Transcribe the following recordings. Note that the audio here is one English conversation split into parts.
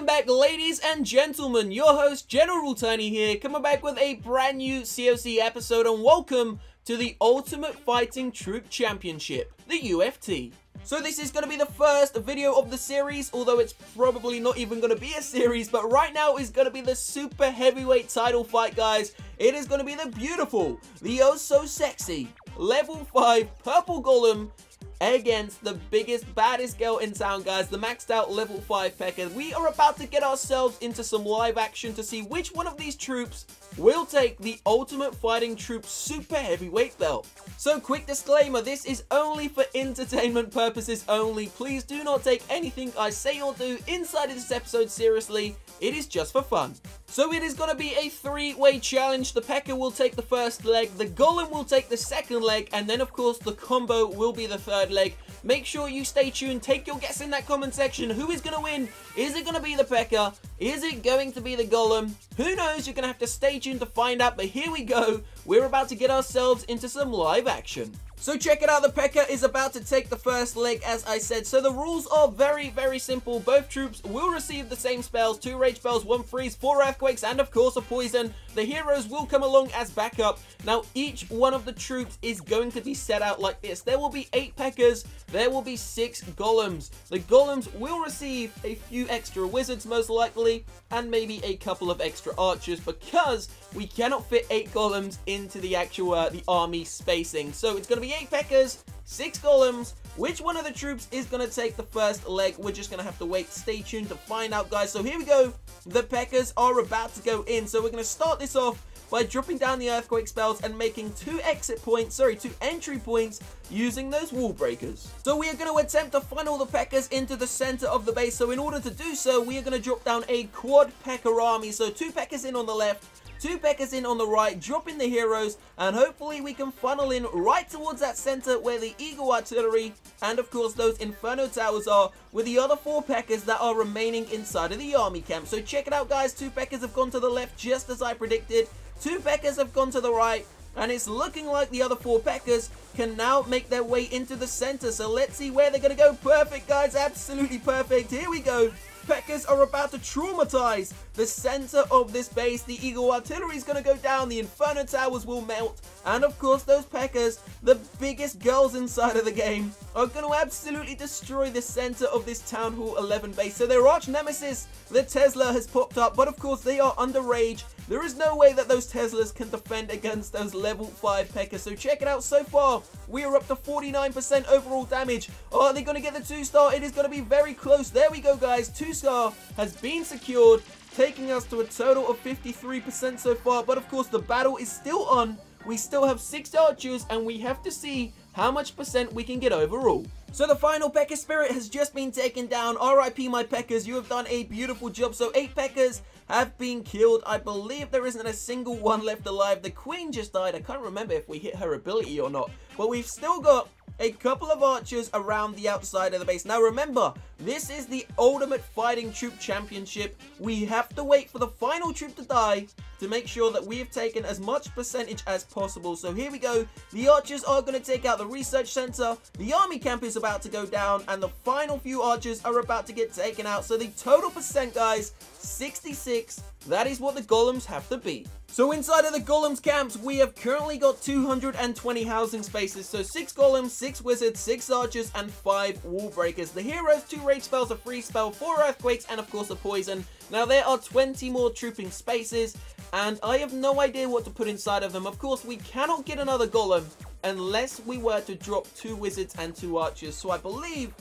Welcome back, ladies and gentlemen. Your host, General Tiny here, coming back with a brand new CoC episode, and welcome to the Ultimate Fighting Troop Championship, the UFT. So this is going to be the first video of the series, although it's probably not even going to be a series, but right now is going to be the super heavyweight title fight, guys. It is going to be the beautiful, the oh so sexy, level 5 purple golem against the biggest, baddest girl in town, guys, the maxed out level 5 Pekka. We are about to get ourselves into some live action to see which one of these troops will take the Ultimate Fighting Troop Super Heavyweight belt. So quick disclaimer, this is only for entertainment purposes only. Please do not take anything I say or do inside of this episode seriously. It is just for fun. So it is going to be a 3-way challenge. The Pekka will take the first leg, the Golem will take the second leg, and then of course the combo will be the third leg. Make sure you stay tuned, take your guess in that comment section. Who is going to win? Is it going to be the Pekka? Is it going to be the Golem? Who knows? You're going to have to stay tuned to find out, but here we go. We're about to get ourselves into some live action. So check it out, the Pekka is about to take the first leg, as I said. So the rules are very, very simple. Both troops will receive the same spells, 2 rage spells, 1 freeze, 4 earthquakes, and of course a poison. The heroes will come along as backup. Now each one of the troops is going to be set out like this. There will be 8 Pekkas, there will be 6 golems. The golems will receive a few extra wizards most likely, and maybe a couple of extra archers, because we cannot fit 8 golems into the actual the army spacing. So it's going to be 8 Pekkas, 6 golems. Which one of the troops is going to take the first leg? We're just going to have to wait. Stay tuned to find out, guys. So here we go. The Pekkas are about to go in. So we're going to start this off by dropping down the earthquake spells and making 2 entry points using those wall breakers. So we are going to attempt to funnel the Pekkas into the center of the base. So in order to do so, we are going to drop down a quad Pekka army. So 2 Pekkas in on the left, 2 Pekkas in on the right, dropping the heroes, and hopefully we can funnel in right towards that center where the Eagle Artillery and of course those Inferno Towers are, with the other 4 Pekkas that are remaining inside of the army camp. So check it out, guys. 2 Pekkas have gone to the left just as I predicted. 2 Pekkas have gone to the right, and it's looking like the other 4 Pekkas can now make their way into the center. So let's see where they're going to go. Perfect, guys. Absolutely perfect. Here we go. Pekkas are about to traumatize the center of this base. The Eagle Artillery is going to go down. The Inferno Towers will melt. And of course, those Pekkas, the biggest girls inside of the game, are going to absolutely destroy the center of this Town Hall 11 base. So their arch nemesis, the Tesla, has popped up. But of course, they are under rage. There is no way that those Teslas can defend against those level 5 Pekkas. So check it out. So far, we are up to 49% overall damage. Oh, are they going to get the 2-star? It is going to be very close. There we go, guys. 2-star has been secured, taking us to a total of 53% so far. But of course, the battle is still on. We still have 6 archers, and we have to see how much percent we can get overall. So the final Pekka spirit has just been taken down. RIP my Pekkas, you have done a beautiful job. So 8 Pekkas have been killed. I believe there isn't a single one left alive. The queen just died. I can't remember if we hit her ability or not, but we've still got a couple of archers around the outside of the base. Now remember, this is the Ultimate Fighting Troop Championship. We have to wait for the final troop to die to make sure that we have taken as much percentage as possible. So here we go. The archers are going to take out the research center. The army camp is about to go down, and the final few archers are about to get taken out. So the total percent, guys, 66. That is what the golems have to beat. So inside of the golems camps, we have currently got 220 housing spaces. So 6 golems, 6 wizards, 6 archers, and 5 wall breakers. The heroes, 2 rage spells, a freeze spell, 4 earthquakes, and of course a poison. Now there are 20 more trooping spaces, and I have no idea what to put inside of them. Of course, we cannot get another golem unless we were to drop 2 wizards and 2 archers. So I believe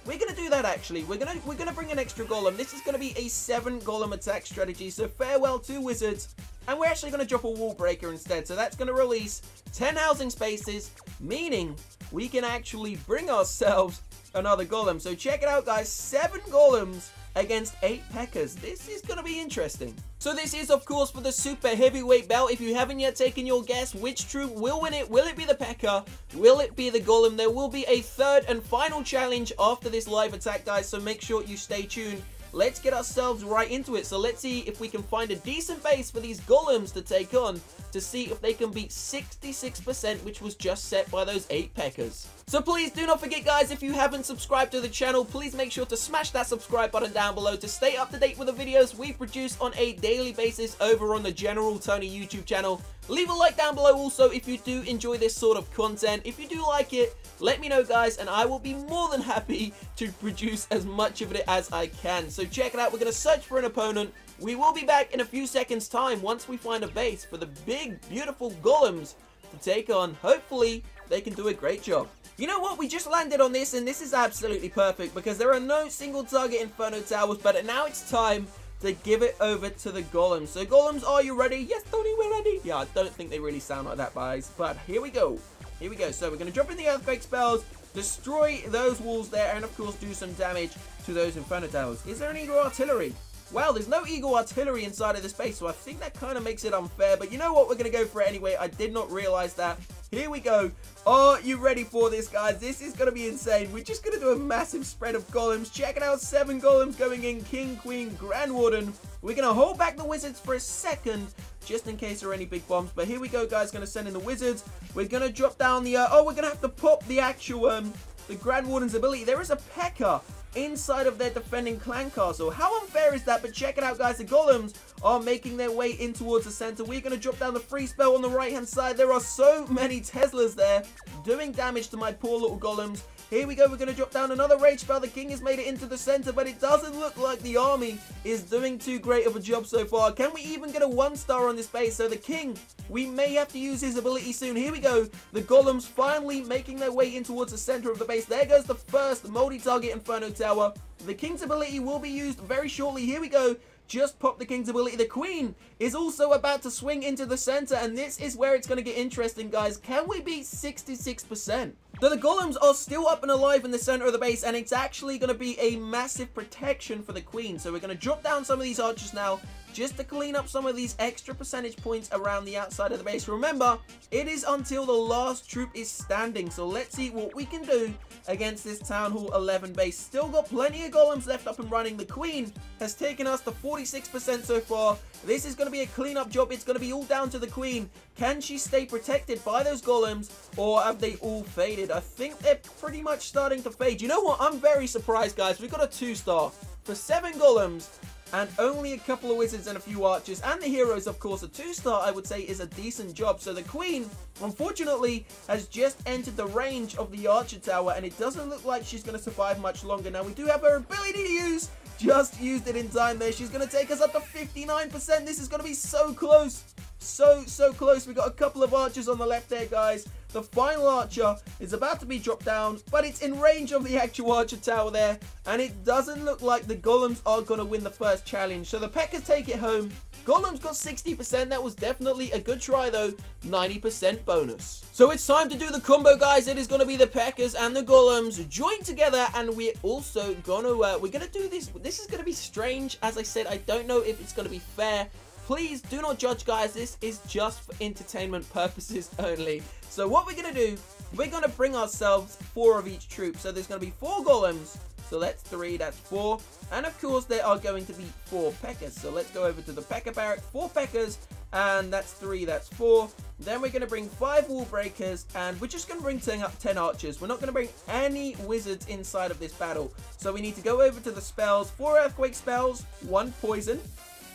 we're going to do that. Actually, we're gonna bring an extra golem. This is going to be a 7 golem attack strategy. So farewell 2 wizards, and we're actually going to drop a wall breaker instead. So that's going to release 10 housing spaces, meaning we can actually bring ourselves another golem. So check it out, guys. 7 golems against 8 Pekkas. This is going to be interesting. So this is, of course, for the super heavyweight belt. If you haven't yet taken your guess, which troop will win it? Will it be the Pekka? Will it be the Golem? There will be a 3rd and final challenge after this live attack, guys, so make sure you stay tuned. Let's get ourselves right into it. So let's see if we can find a decent base for these golems to take on. to see if they can beat 66%, which was just set by those 8 Pekkas. So please do not forget, guys, if you haven't subscribed to the channel, please make sure to smash that subscribe button down below to stay up to date with the videos we produce on a daily basis over on the General Tony YouTube channel. Leave a like down below also if you do enjoy this sort of content. If you do like it, let me know, guys, and I will be more than happy to produce as much of it as I can. So check it out. We're going to search for an opponent. We will be back in a few seconds time once we find a base for the big, beautiful golems to take on. Hopefully, they can do a great job. You know what? We just landed on this, and this is absolutely perfect because there are no single target Inferno Towers, but now it's time to give it over to the golems. So golems, are you ready? Yes, Tony, we're ready. Yeah, I don't think they really sound like that, guys, but here we go. Here we go. So we're going to drop in the earthquake spells, destroy those walls there, and of course do some damage to those Inferno Towers. Is there any Eagle Artillery? Well, there's no Eagle Artillery inside of this base, so I think that kind of makes it unfair. But you know what? We're going to go for it anyway. I did not realize that. Here we go. Are you ready for this, guys? This is going to be insane. We're just going to do a massive spread of golems. Check it out. 7 golems going in. King, Queen, Grand Warden. We're going to hold back the wizards for a second, just in case there are any big bombs. But here we go, guys. Going to send in the wizards. We're going to drop down the... oh, we're going to have to pop the actual... the Grand Warden's ability. There is a Pekka inside of their defending clan castle. How unfair is that? But check it out, guys. The golems are making their way in towards the center. We're going to drop down the free spell on the right hand side. There are so many Teslas there doing damage to my poor little golems. Here we go. We're going to drop down another rage spell. The king has made it into the center, but it doesn't look like the army is doing too great of a job so far. Can we even get a 1-star on this base? So the king, we may have to use his ability soon. Here we go. The golems finally making their way in towards the center of the base. There goes the first multi-target Inferno Tower. The king's ability will be used very shortly. Here we go. Just pop the king's ability. The queen is also about to swing into the center, and this is where it's going to get interesting, guys. Can we beat 66%? So the golems are still up and alive in the center of the base, and it's actually going to be a massive protection for the queen. So we're going to drop down some of these archers now, just to clean up some of these extra percentage points around the outside of the base. Remember, it is until the last troop is standing, so let's see what we can do against this Town Hall 11 base. Still got plenty of golems left up and running. The queen has taken us to 46% so far. This is going to be a cleanup job. It's going to be all down to the queen. Can she stay protected by those golems, or have they all faded? I think they're pretty much starting to fade. You know what? I'm very surprised, guys. We've got a 2-star for 7 golems and only a couple of wizards and a few archers, and the heroes, of course. A 2-star, I would say, is a decent job. So the queen, unfortunately, has just entered the range of the archer tower, and it doesn't look like she's going to survive much longer. Now, we do have her ability to use. Just used it in time there. She's going to take us up to 59%. This is going to be so close. So close. We got a couple of archers on the left there, guys. The final archer is about to be dropped down, but it's in range of the actual archer tower there, and it doesn't look like the golems are going to win the first challenge. So the Pekkas take it home. Golems got 60%. That was definitely a good try, though. 90% bonus. So it's time to do the combo, guys. It is going to be the Pekkas and the golems joined together, and we're also going to we're going to do this. This is going to be strange. As I said, I don't know if it's going to be fair. Please do not judge, guys. This is just for entertainment purposes only. So what we're going to do, we're going to bring ourselves 4 of each troop. So there's going to be 4 golems. So that's 3, that's 4. And of course, there are going to be 4 Pekkas. So let's go over to the Pekka barrack. 4 Pekkas, and that's 3, that's 4. Then we're going to bring 5 wall breakers, and we're just going to bring 10 archers. We're not going to bring any wizards inside of this battle. So we need to go over to the spells. 4 earthquake spells, 1 poison.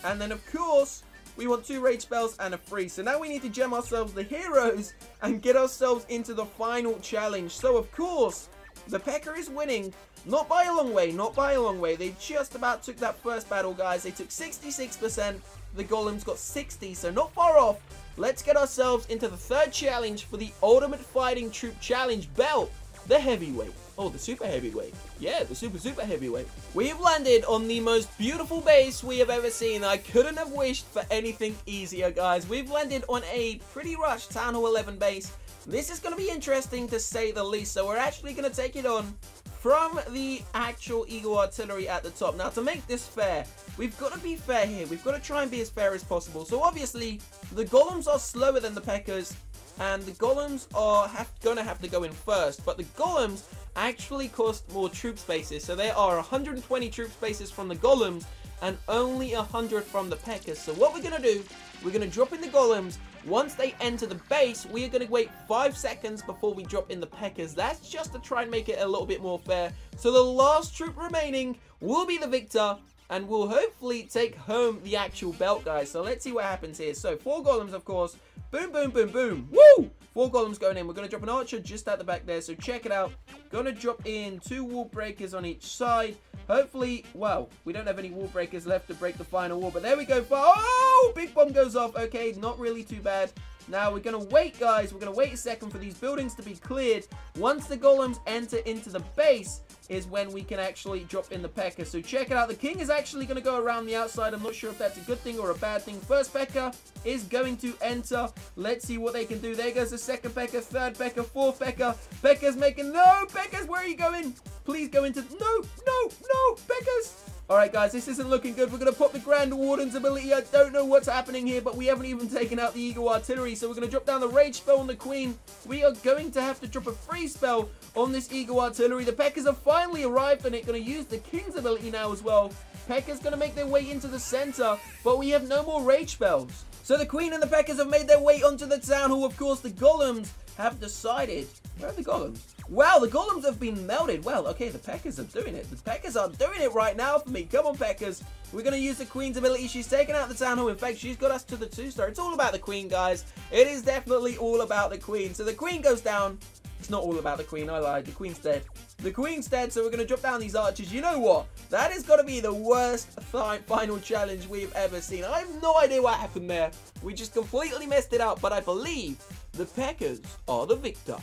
And then, of course, we want 2 rage spells and a freeze. So now we need to gem ourselves the heroes and get ourselves into the final challenge. So, of course, the Pekka is winning. Not by a long way, not by a long way. They just about took that first battle, guys. They took 66%. The golems got 60, so not far off. Let's get ourselves into the 3rd challenge for the Ultimate Fighting Troop Challenge belt, the heavyweight. Oh, the super heavyweight. Yeah, the super heavyweight. We have landed on the most beautiful base we have ever seen. I couldn't have wished for anything easier, guys. We've landed on a pretty rushed Town Hall 11 base. This is going to be interesting to say the least. So we're actually going to take it on from the actual Eagle Artillery at the top. Now, to make this fair, we've got to be fair here. We've got to try and be as fair as possible. So obviously, the golems are slower than the Pekkas, and the golems are going to have to go in first. But the golems actually cost more troop spaces. So there are 120 troop spaces from the golems and only 100 from the Pekkas. So what we're going to do, we're going to drop in the golems. Once they enter the base, we are going to wait 5 seconds before we drop in the P.E.K.K.A.s. That's just to try and make it a little bit more fair. So the last troop remaining will be the victor, and we'll hopefully take home the actual belt, guys. So let's see what happens here. So 4 golems, of course. Boom, boom, boom, boom. Woo! 4 golems going in. We're going to drop an archer just at the back there. So check it out. Going to drop in 2 wall breakers on each side. Hopefully, well, we don't have any wall breakers left to break the final wall. But there we go. Oh, big bomb goes off. Okay, not really too bad. Now, we're going to wait, guys. We're going to wait a second for these buildings to be cleared. Once the golems enter into the base is when we can actually drop in the P.E.K.K.A. So check it out. The king is actually going to go around the outside. I'm not sure if that's a good thing or a bad thing. First P.E.K.K.A. is going to enter. Let's see what they can do. There goes the second P.E.K.K.A., third P.E.K.K.A., fourth P.E.K.K.A. P.E.K.K.A.'s making... No, P.E.K.K.A.'s, where are you going? Please go into... No, P.E.K.K.A.'s. Alright, guys, this isn't looking good. We're going to pop the Grand Warden's ability. I don't know what's happening here, but we haven't even taken out the Eagle Artillery, so we're going to drop down the Rage spell on the Queen. We are going to have to drop a freeze spell on this Eagle Artillery. The P.E.K.K.A.s have finally arrived, and it's going to use the King's ability now as well. P.E.K.K.A.'s going to make their way into the center, but we have no more Rage spells. So the Queen and the P.E.K.K.A.s have made their way onto the Town Hall. Of course, the Golems have decided... Where are the Golems? Wow, the Golems have been melted. Well, okay, the P.E.K.K.A.s are doing it. The P.E.K.K.A.s are doing it right now for me. Come on, P.E.K.K.A.s. We're going to use the Queen's ability. She's taken out the Town Hall. In fact, she's got us to the 2-star. It's all about the Queen, guys. It is definitely all about the Queen. So the Queen goes down. It's not all about the Queen. I lied. The Queen's dead. The Queen's dead, so we're going to drop down these archers. You know what? That is going to be the worst final challenge we've ever seen. I have no idea what happened there. We just completely messed it up, but I believe the P.E.K.K.A.s are the victor.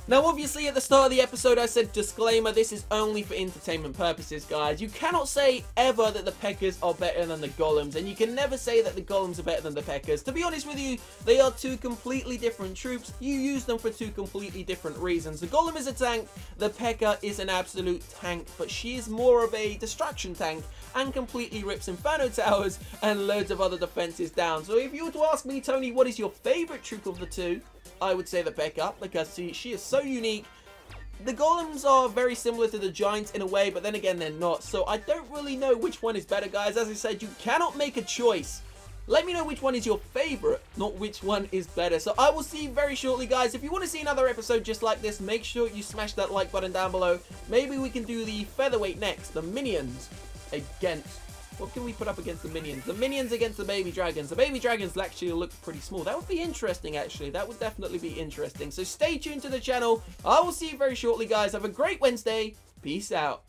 Now, obviously, at the start of the episode, I said, disclaimer, this is only for entertainment purposes, guys. You cannot say ever that the P.E.K.K.A.s are better than the Golems, and you can never say that the Golems are better than the P.E.K.K.A.s. To be honest with you, they are 2 completely different troops. You use them for 2 completely different reasons. The Golem is a tank, the P.E.K.K.A. is an absolute tank, but she is more of a destruction tank and completely rips Inferno Towers and loads of other defenses down. So if you were to ask me, Tony, what is your favorite troop of the 2? I would say the Pekka, because she is so unique. The Golems are very similar to the Giants in a way, but then again, they're not. So I don't really know which one is better, guys. As I said, you cannot make a choice. Let me know which one is your favorite, not which one is better. So I will see you very shortly, guys. If you want to see another episode just like this, make sure you smash that like button down below. Maybe we can do the featherweight next, the minions against... What can we put up against the minions? The minions against the baby dragons. The baby dragons actually look pretty small. That would be interesting, actually. That would definitely be interesting. So stay tuned to the channel. I will see you very shortly, guys. Have a great Wednesday. Peace out.